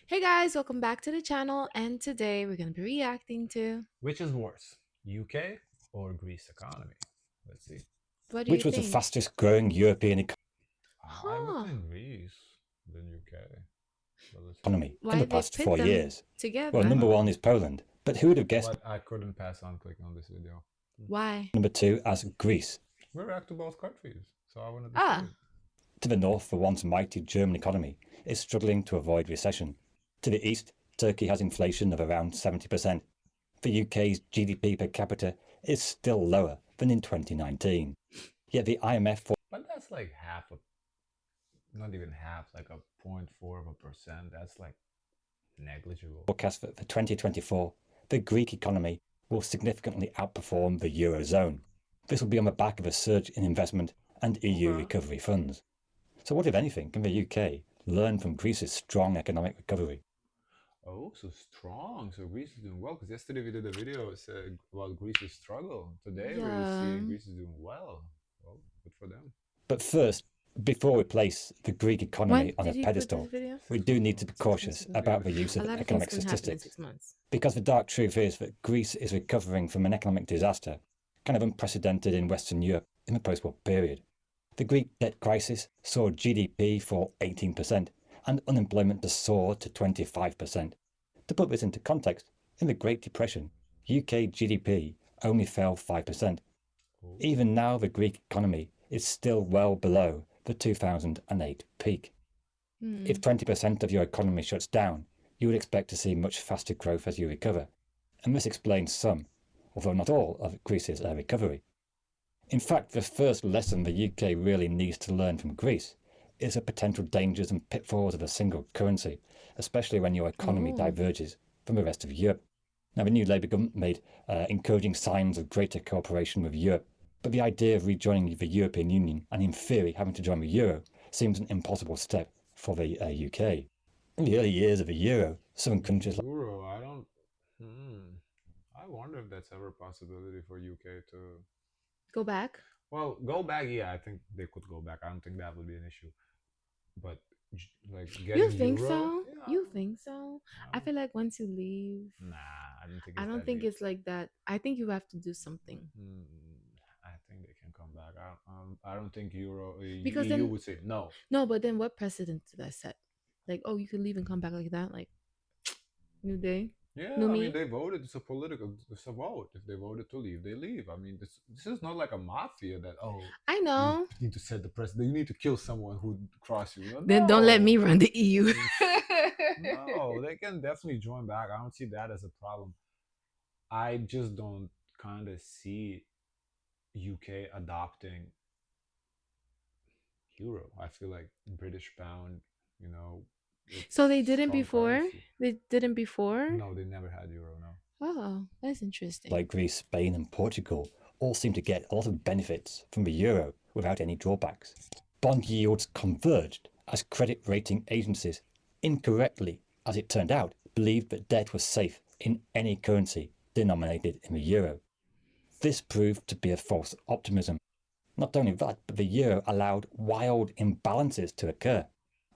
Hey guys, welcome back to the channel, and today we're going to be reacting to Which is worse, UK or Greece economy? Let's see. what do you Which was the think? fastest growing European I would Huh? think Greece than UK, but let's see. economy in Why the they past pit 4 years? them Well, together? number Uh, one is Poland, but who would have guessed but I couldn't pass on clicking on this video. Why? number two as Greece? We react to both countries, so I wanted to see Ah, it. To the north, the once mighty German economy is struggling to avoid recession. To the east, Turkey has inflation of around 70%. The UK's GDP per capita is still lower than in 2019. Yet the IMF But that's like half a, not even half, like a 0.4%. That's like negligible. forecasts that for 2024, the Greek economy will significantly outperform the eurozone. This will be on the back of a surge in investment and EU Okay. recovery funds. So what, if anything, can the UK learn from Greece's strong economic recovery? Oh, so strong. So Greece is doing well. Because yesterday we did a video about Greece's struggle. Today we're yeah. seeing Greece is doing well. Well, good for them. But first, before we place the Greek When economy on a did you put this pedestal, video? we 6 do months need ago. to be 6 months cautious ago. about the use A of lot of things economic can happen in statistics, 6 months. because the dark truth is that Greece is recovering from an economic disaster, kind of unprecedented in Western Europe in the post-war period. The Greek debt crisis saw GDP fall 18% and unemployment to soar to 25%. To put this into context, in the Great Depression, UK GDP only fell 5%. Oh. Even now, the Greek economy is still well below the 2008 peak. If 20% of your economy shuts down, you would expect to see much faster growth as you recover, and this explains some, although not all, of Greece's recovery. In fact, the first lesson the UK really needs to learn from Greece is the potential dangers and pitfalls of a single currency, especially when your economy Oh, diverges from the rest of Europe. Now, the new Labour government made encouraging signs of greater cooperation with Europe, but the idea of rejoining the European Union and, in theory, having to join the euro seems an impossible step for the UK. In the early years of the euro, some countries like Euro, I don't. Hmm. I wonder if that's ever a possibility for UK to. go back. Well, go back. Yeah, I think they could go back. I don't think that would be an issue. But like You getting think euro, so? yeah, You think so? I I don't. feel like once you leave, Nah, I don't think I it's don't that think deep. it's like that. I think you have to do something Mm, I think they can come back. I don't think Euro because EU then would say no. no, but then what precedent did I set? Like, oh, you could leave and come back like that, like new day, Yeah, new I mean me. they voted. It's a vote. If they voted to leave, they leave. I mean this is not like a mafia that I you know. need to set the precedent. You need to kill someone who crossed you. Then don't let No, me run the EU. no, they can definitely join back. I don't see that as a problem. I just don't kind of see UK adopting euro. I feel like British pound, you know, So it's they didn't strong before. currency. They didn't before. No, they never had euro. No. Oh, that's interesting. Greece, Spain, and Portugal all seem to get a lot of benefits from the euro without any drawbacks. Bond yields converged as credit rating agencies, incorrectly as it turned out, believed that debt was safe in any currency denominated in the euro. This proved to be a false optimism. Not only that, but the euro allowed wild imbalances to occur,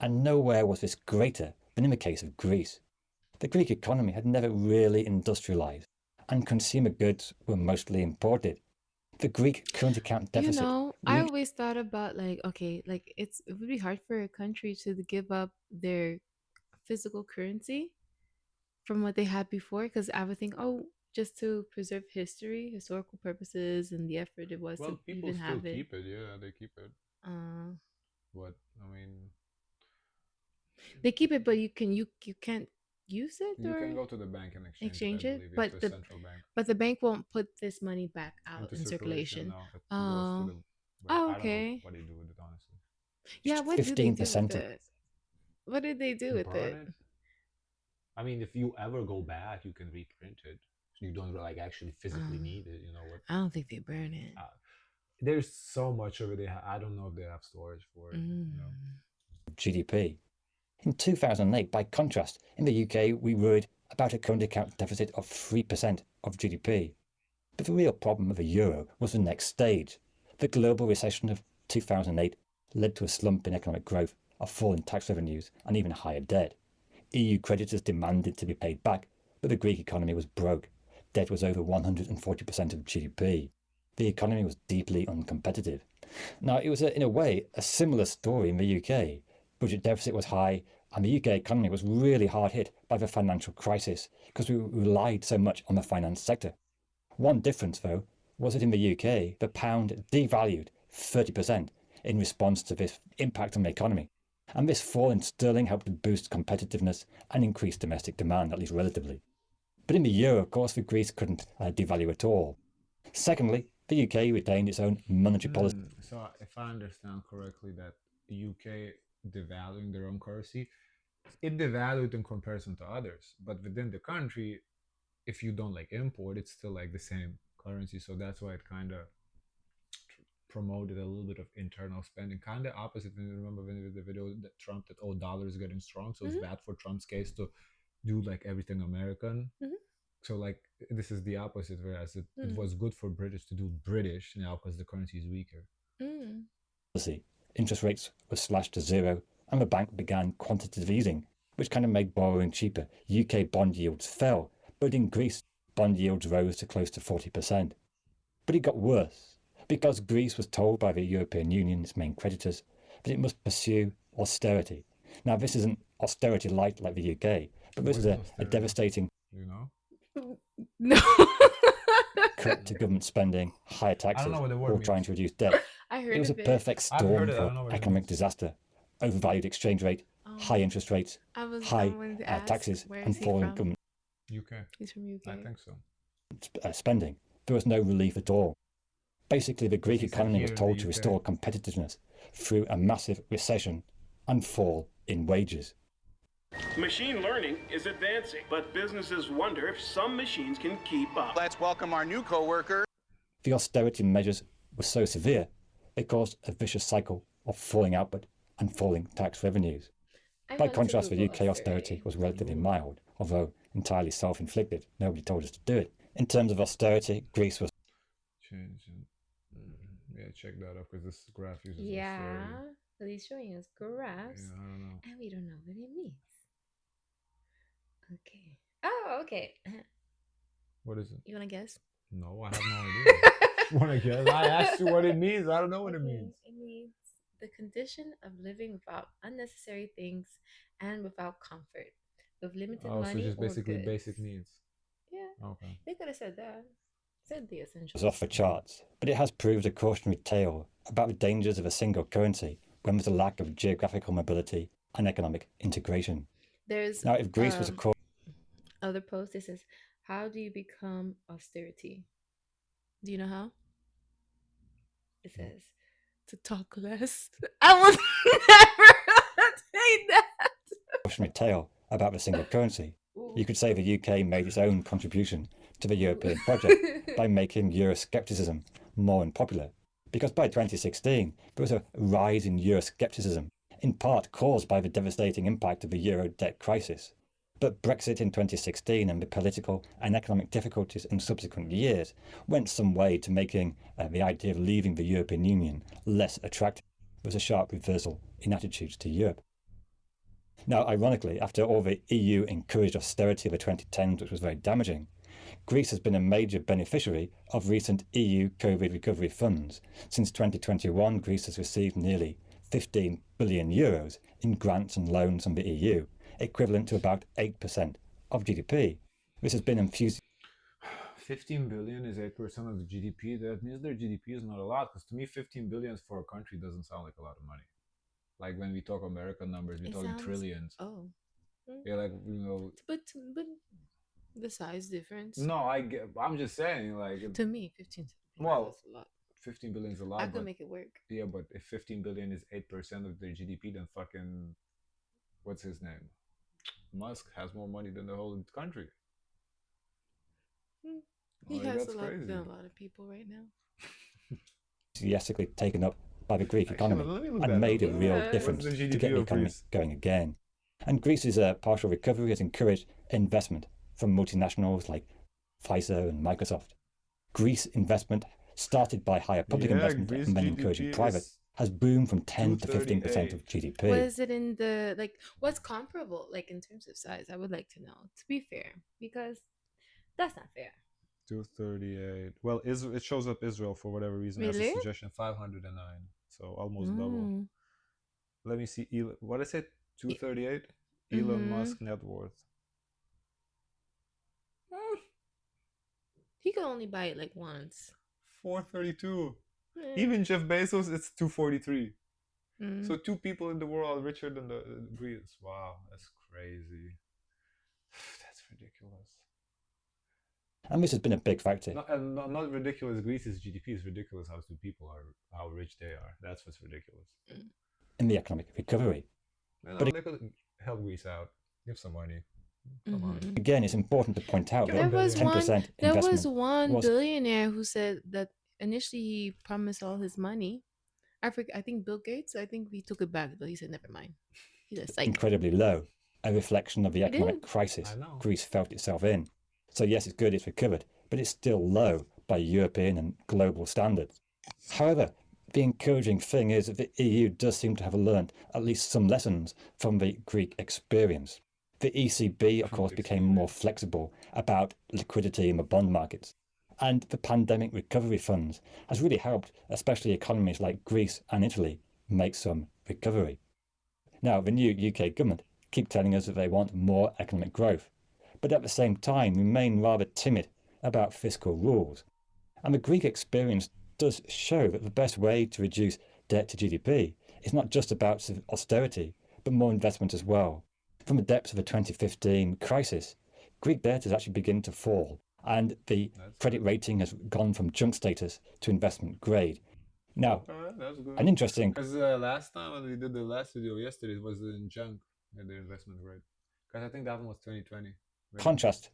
and nowhere was this greater than in the case of Greece. The Greek economy had never really industrialized, and consumer goods were mostly imported. The Greek current account deficit I reached always thought about like, okay, like it would be hard for a country to give up their physical currency from what they had before, because I would think, oh, just to preserve history, historical purposes, and the effort it was to Well, people even still have it. keep it. Yeah, they keep it. Uh, But I mean, they keep it, but you can't use it you can or go to the bank and exchange it. I exchange it. believe, yeah, to But a the central bank bank won't put this money back out into in circulation. circulation. No, it goes to Oh, the. Well, oh, I don't know okay. what they do with it honestly. Yeah, what do they do with 15% it? What did they do with Burn it? it. I mean, if you ever go back, you can reprint it. You don't like actually physically Um, need it. You know what? I don't think they burn it. There's so much of it. I don't know if they have storage for it. You know. Mm. GDP. In 2008, by contrast, in the UK, we worried about a current account deficit of 3% of GDP. But the real problem of the euro was the next stage. The global recession of 2008 led to a slump in economic growth, a fall in tax revenues, and even higher debt. EU creditors demanded to be paid back, but the Greek economy was broke. Debt was over 140% of GDP. The economy was deeply uncompetitive. Now, it was, in a way, a similar story in the UK. Budget deficit was high, and the UK economy was really hard hit by the financial crisis because we relied so much on the finance sector. One difference, though, was that in the UK, the pound devalued 30% in response to this impact on the economy. And this fall in sterling helped to boost competitiveness and increase domestic demand, at least relatively. But in the euro, of course, the Greece couldn't devalue at all. Secondly, the UK retained its own monetary policy. So, if I understand correctly, that the UK devaluing their own currency, it devalued in comparison to others. But within the country, if you don't like import, it's still like the same currency. So that's why it kind of promoted a little bit of internal spending, kind of opposite. When you remember when the video that Trump that dollar is getting strong, so it's bad for Trump's case to do like everything American. So like this is the opposite, whereas it was good for British to do British now because the currency is weaker. Interest rates were slashed to zero, and the bank began quantitative easing, which kind of made borrowing cheaper. UK bond yields fell, but in Greece, bond yields rose to close to 40%. But it got worse, because Greece was told by the European Union, its main creditors, that it must pursue austerity. Now, this isn't austerity light like the UK, but this is a devastating No. cut to government spending, higher taxes, or trying to reduce debt. It was a perfect storm for economic disaster. Overvalued exchange rate, high interest rates, high taxes, and falling government UK. He's from UK. I think so. Spending. There was no relief at all. Basically, the Greek economy was told to restore competitiveness through a massive recession and fall in wages. Machine learning is advancing, but businesses wonder if some machines can keep up. Let's welcome our new coworker. The austerity measures were so severe, they caused a vicious cycle of falling output and falling tax revenues. By contrast, the UK austerity was relatively mild, although entirely self-inflicted. Nobody told us to do it. In terms of austerity, Greece was... Yeah, check that up because this graph uses Yeah, but he's showing us graphs, I don't know. and we don't know what it means. Okay. Oh, okay. What is it? You want to guess? No, I have no idea. Want to guess? I asked you what it means. I don't know what it means. It means the condition of living without unnecessary things and without comfort, with limited money so just basically or goods. basic needs. Yeah. Okay. They could have said that. Said the essentials. was off the charts, but it has proved a cautionary tale about the dangers of a single currency when there's a lack of geographical mobility and economic integration. There's Now, if Greece was a core... other post, it says, how do you become austerity? Do you know how? It says, to talk less. I would never say that. Cautionary tale about the single currency. You could say the UK made its own contribution to the European project by making Euroscepticism more unpopular. Because by 2016, there was a rise in Euroscepticism, in part caused by the devastating impact of the Euro debt crisis. But Brexit in 2016 and the political and economic difficulties in subsequent years went some way to making the idea of leaving the European Union less attractive. There was a sharp reversal in attitudes to Europe. Now, ironically, after all the EU encouraged austerity of the 2010s, which was very damaging, Greece has been a major beneficiary of recent EU COVID recovery funds. Since 2021, Greece has received nearly 15 billion euros in grants and loans from the EU, equivalent to about 8% of GDP. This has been infused. 15 billion is 8% of the GDP. That means their GDP is not a lot, because to me 15 billion for a country doesn't sound like a lot of money. Like when we talk American numbers, we talk in trillions. Oh. Yeah, like, you know. But the size difference. No, I'm just saying, like. To me, 15 well, that's a lot. 15 billion is a lot. I could make it work. Yeah, but if 15 billion is 8% of their GDP, then fucking, what's his name? Musk has more money than the whole country. He has a lot of people right now. Enthusiastically taken up by the Greek economy and made a real difference to get the economy going again. And Greece's partial recovery has encouraged investment from multinationals like Pfizer and Microsoft. Greece investment started by higher public investment and then encouraging private has boomed from 10 to 15% of 238. GDP. What is it in the like? What's comparable like in terms of size? I would like to know. To be fair, because that's not fair. 238. Well, it shows up Israel for whatever reason as a Really? suggestion. 509. So almost double. Let me see. What is it? 238. Elon Musk net worth. He could only buy it like once. 432. Even Jeff Bezos, it's 243. Mm. So 2 people in the world are richer than the Greeks. Wow, that's crazy. That's ridiculous. And this has been a big factor. Not ridiculous. Greece's GDP is ridiculous. How 2 people are, how rich they are. That's what's ridiculous. In the economic recovery. But they could help Greece out. Give some money. Come on. Again, it's important to point out There that was 10% there was investment one billionaire who said that initially he promised all his money. I think Bill Gates. I think we took it back, but he said never mind. He just like incredibly low, a reflection of the economic crisis Greece felt itself in. So yes, it's good it's recovered, but it's still low by European and global standards. However, the encouraging thing is that the EU does seem to have learned at least some lessons from the Greek experience. The ECB, of course, became more flexible about liquidity in the bond markets. And the pandemic recovery funds has really helped, especially economies like Greece and Italy, make some recovery. Now, the new UK government keep telling us that they want more economic growth, but at the same time remain rather timid about fiscal rules. And the Greek experience does show that the best way to reduce debt to GDP is not just about austerity, but more investment as well. From the depths of the 2015 crisis, Greek debt has actually begun to fall, and the credit rating has gone from junk status to investment grade. Now, that's good. an interesting... Because last time when we did the last video yesterday, it was in junk, the investment grade. Because I think that one was 2020. Right? Contrast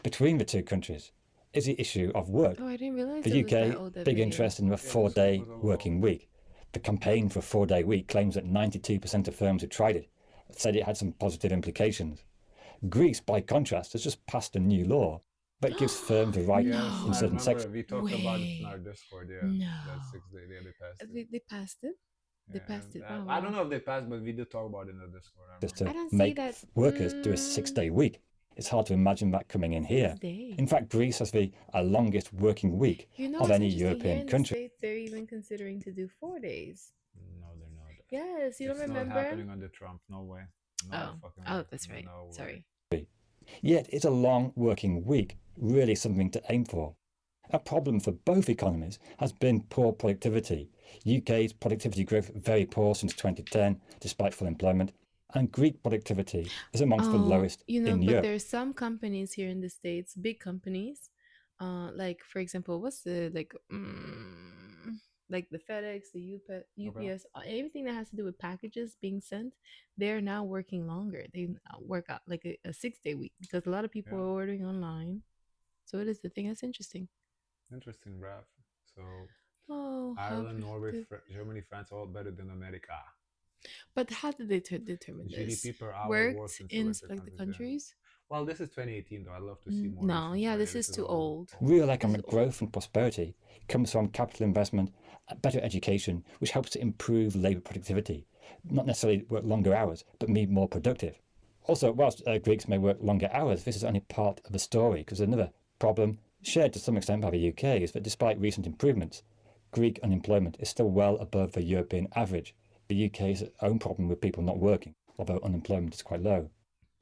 between the 2 countries is the issue of work. Oh, I didn't realize the UK, big interest in the 4-day working week. The campaign for a 4-day week claims that 92% of firms who tried it said it had some positive implications. Greece, by contrast, has just passed a new law that gives firms a right in certain sectors. We talked about it in our Discord, that 6 day, they passed it. They passed it? They passed it. I don't know if they passed, but we did talk about it in the Discord. Just to make workers do a 6-day week. It's hard to imagine that coming in here. In fact, Greece has the longest working week of any European country. In the States, they're even considering to do 4 days. No, they're not. Yes, you don't remember? It's not happening under Trump. No way. No fucking way. That's right. No Sorry. Yet it's a long working week, really something to aim for. A problem for both economies has been poor productivity. UK's productivity growth very poor since 2010, despite full employment. And Greek productivity is amongst the lowest in Europe. But there's some companies here in the States, big companies, like for example, what's the like the FedEx, the UPS, everything that has to do with packages being sent, they're now working longer. They work out like a 6-day week because a lot of people are ordering online. So it is the thing that's interesting. Interesting graph. So Ireland, Norway, Germany, France, all better than America. But how did they determine this? GDP per hour worked in selected countries? Well, this is 2018 though. I'd love to see more. No, this is too old. Real economic growth and prosperity comes from capital investment, better education, which helps to improve labour productivity. Not necessarily work longer hours, but be more productive. Also, whilst Greeks may work longer hours, this is only part of the story, because another problem, shared to some extent by the UK, is that despite recent improvements, Greek unemployment is still well above the European average. The UK's own problem with people not working, although unemployment is quite low.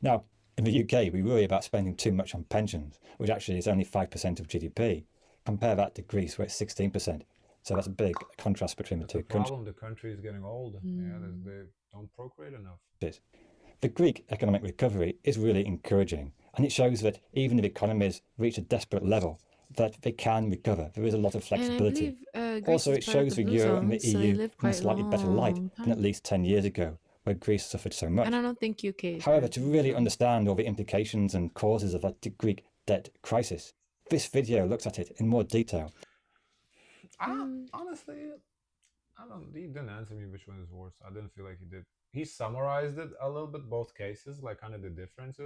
Now, in the UK, we worry about spending too much on pensions, which actually is only 5% of GDP. Compare that to Greece, where it's 16%. So that's a big contrast between the two countries. The country is getting old. They don't procreate enough. The Greek economic recovery is really encouraging, and it shows that even if economies reach a desperate level, that they can recover. There is a lot of flexibility. Also, it shows the euro and the EU in a slightly better light than at least 10 years ago, where Greece suffered so much. And I don't think UK. However, to really understand all the implications and causes of that Greek debt crisis, this video looks at it in more detail. Honestly, he didn't answer me which one is worse. I didn't feel like he did. He summarized it a little bit, both cases, like kind of the differences.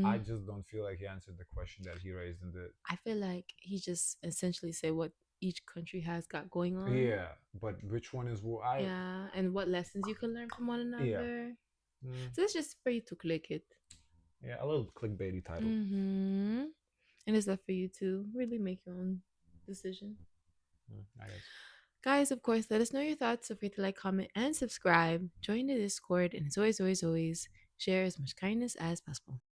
I just don't feel like he answered the question that he raised in the... I feel like he just essentially said what each country has got going on. Yeah, but which one is what I? Yeah, and what lessons you can learn from one Yeah, another. mm, So it's just for you to click it. yeah, a little clickbaity title. Mm-hmm. And it's up for you to really make your own decision. I guess. Guys, of course, let us know your thoughts. So free to like, comment, and subscribe. Join the Discord. And as always, always, always, share as much kindness as possible.